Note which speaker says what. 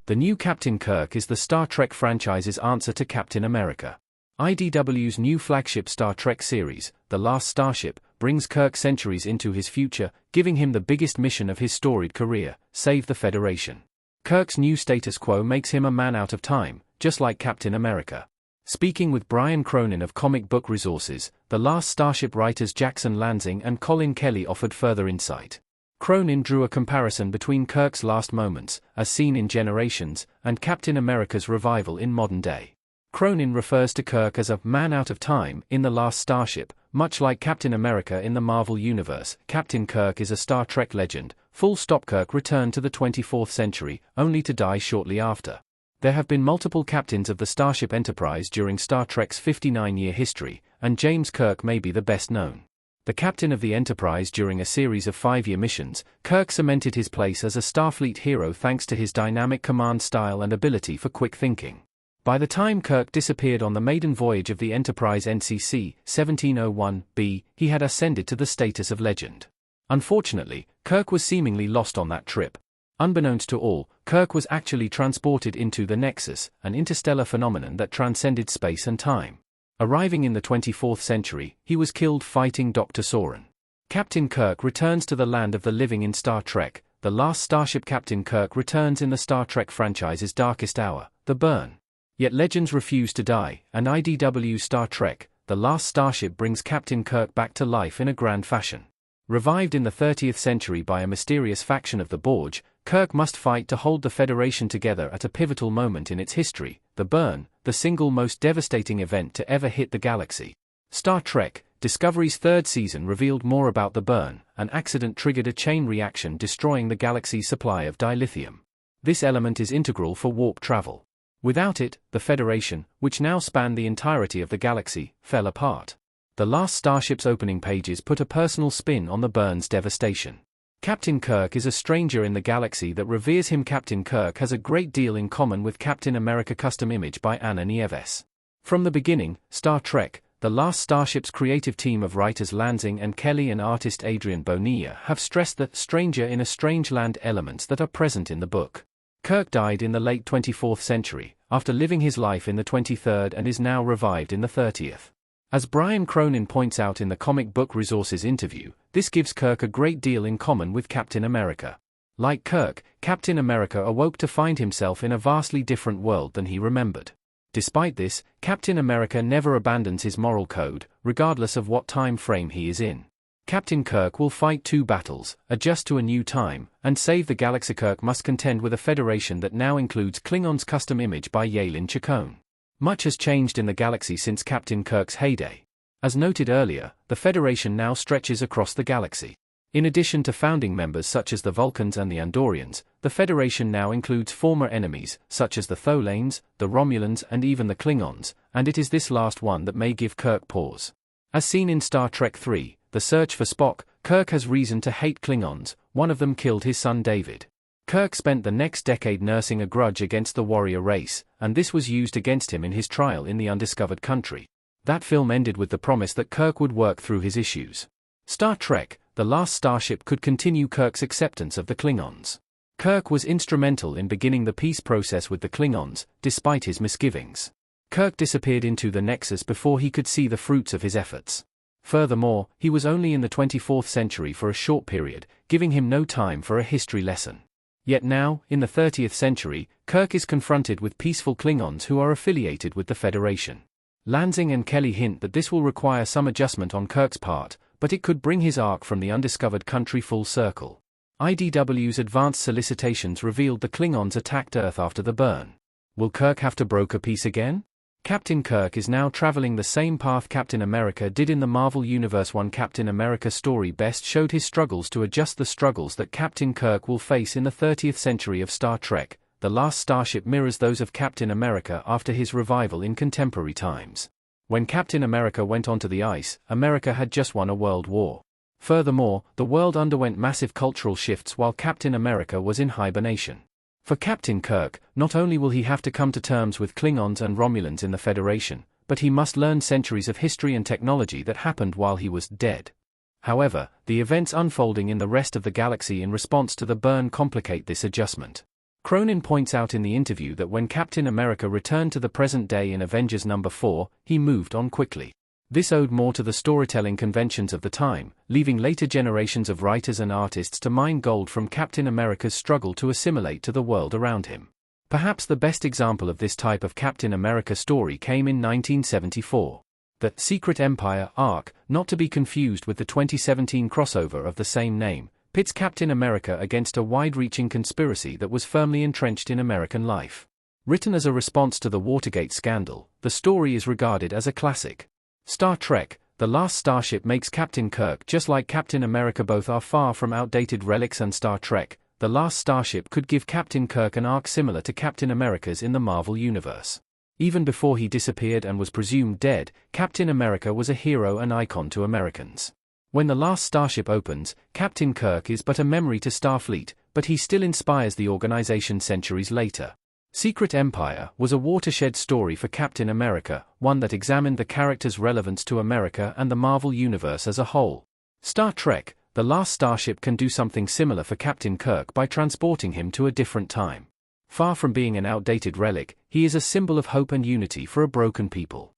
Speaker 1: The new Captain Kirk is the Star Trek franchise's answer to Captain America. IDW's new flagship Star Trek series, The Last Starship, brings Kirk centuries into his future, giving him the biggest mission of his storied career: save the Federation. Kirk's new status quo makes him a man out of time, just like Captain America. Speaking with Brian Cronin of Comic Book Resources, The Last Starship writers Jackson Lansing and Colin Kelly offered further insight. Cronin drew a comparison between Kirk's last moments, as seen in Generations, and Captain America's revival in modern day. Cronin refers to Kirk as a man out of time in The Last Starship, much like Captain America in the Marvel Universe. Captain Kirk is a Star Trek legend. Full stop. Kirk returned to the 24th century, only to die shortly after. There have been multiple captains of the Starship Enterprise during Star Trek's 59-year history, and James Kirk may be the best known. The captain of the Enterprise during a series of 5-year missions, Kirk cemented his place as a Starfleet hero thanks to his dynamic command style and ability for quick thinking. By the time Kirk disappeared on the maiden voyage of the Enterprise NCC 1701b, he had ascended to the status of legend. Unfortunately, Kirk was seemingly lost on that trip. Unbeknownst to all, Kirk was actually transported into the Nexus, an interstellar phenomenon that transcended space and time. Arriving in the 24th century, he was killed fighting Dr. Soren. Captain Kirk returns to the land of the living in Star Trek, The Last Starship. Captain Kirk returns in the Star Trek franchise's darkest hour, the burn. Yet legends refuse to die, and IDW's Star Trek, The Last Starship brings Captain Kirk back to life in a grand fashion. Revived in the 30th century by a mysterious faction of the Borg, Kirk must fight to hold the Federation together at a pivotal moment in its history, the burn, the single most devastating event to ever hit the galaxy. Star Trek: Discovery's third season revealed more about the burn. An accident triggered a chain reaction destroying the galaxy's supply of dilithium. This element is integral for warp travel. Without it, the Federation, which now spanned the entirety of the galaxy, fell apart. The Last Starship's opening pages put a personal spin on the burn's devastation. Captain Kirk is a stranger in the galaxy that reveres him. Captain Kirk has a great deal in common with Captain America. Custom image by Anna Nieves. From the beginning, Star Trek: The Last Starship's creative team of writers Lansing and Kelly and artist Adrian Bonilla have stressed the stranger in a strange land elements that are present in the book. Kirk died in the late 24th century, after living his life in the 23rd, and is now revived in the 30th. As Brian Cronin points out in the Comic Book Resources interview, this gives Kirk a great deal in common with Captain America. Like Kirk, Captain America awoke to find himself in a vastly different world than he remembered. Despite this, Captain America never abandons his moral code, regardless of what time frame he is in. Captain Kirk will fight 2 battles, adjust to a new time, and save the galaxy. Kirk must contend with a Federation that now includes Klingons. Custom image by Yalin Chacon. Much has changed in the galaxy since Captain Kirk's heyday. As noted earlier, the Federation now stretches across the galaxy. In addition to founding members such as the Vulcans and the Andorians, the Federation now includes former enemies, such as the Tholanes, the Romulans and even the Klingons, and it is this last one that may give Kirk pause. As seen in Star Trek III, The Search for Spock, Kirk has reason to hate Klingons. One of them killed his son David. Kirk spent the next decade nursing a grudge against the warrior race, and this was used against him in his trial in the Undiscovered Country. That film ended with the promise that Kirk would work through his issues. Star Trek: The Last Starship could continue Kirk's acceptance of the Klingons. Kirk was instrumental in beginning the peace process with the Klingons, despite his misgivings. Kirk disappeared into the Nexus before he could see the fruits of his efforts. Furthermore, he was only in the 24th century for a short period, giving him no time for a history lesson. Yet now, in the 30th century, Kirk is confronted with peaceful Klingons who are affiliated with the Federation. Lansing and Kelly hint that this will require some adjustment on Kirk's part, but it could bring his arc from the Undiscovered Country full circle. IDW's advanced solicitations revealed the Klingons attacked Earth after the burn. Will Kirk have to broker peace again? Captain Kirk is now traveling the same path Captain America did in the Marvel Universe. One Captain America story best showed his struggles to adjust. The struggles that Captain Kirk will face in the 30th century of Star Trek: The Last Starship mirrors those of Captain America after his revival in contemporary times. When Captain America went onto the ice, America had just won a world war. Furthermore, the world underwent massive cultural shifts while Captain America was in hibernation. For Captain Kirk, not only will he have to come to terms with Klingons and Romulans in the Federation, but he must learn centuries of history and technology that happened while he was dead. However, the events unfolding in the rest of the galaxy in response to the burn complicate this adjustment. Cronin points out in the interview that when Captain America returned to the present day in Avengers number 4, he moved on quickly. This owed more to the storytelling conventions of the time, leaving later generations of writers and artists to mine gold from Captain America's struggle to assimilate to the world around him. Perhaps the best example of this type of Captain America story came in 1974. The Secret Empire arc, not to be confused with the 2017 crossover of the same name, pits Captain America against a wide-reaching conspiracy that was firmly entrenched in American life. Written as a response to the Watergate scandal, the story is regarded as a classic. Star Trek: The Last Starship makes Captain Kirk just like Captain America. Both are far from outdated relics, and Star Trek: The Last Starship could give Captain Kirk an arc similar to Captain America's in the Marvel Universe. Even before he disappeared and was presumed dead, Captain America was a hero and icon to Americans. When The Last Starship opens, Captain Kirk is but a memory to Starfleet, but he still inspires the organization centuries later. Secret Empire was a watershed story for Captain America, one that examined the character's relevance to America and the Marvel Universe as a whole. Star Trek: The Last Starship can do something similar for Captain Kirk by transporting him to a different time. Far from being an outdated relic, he is a symbol of hope and unity for a broken people.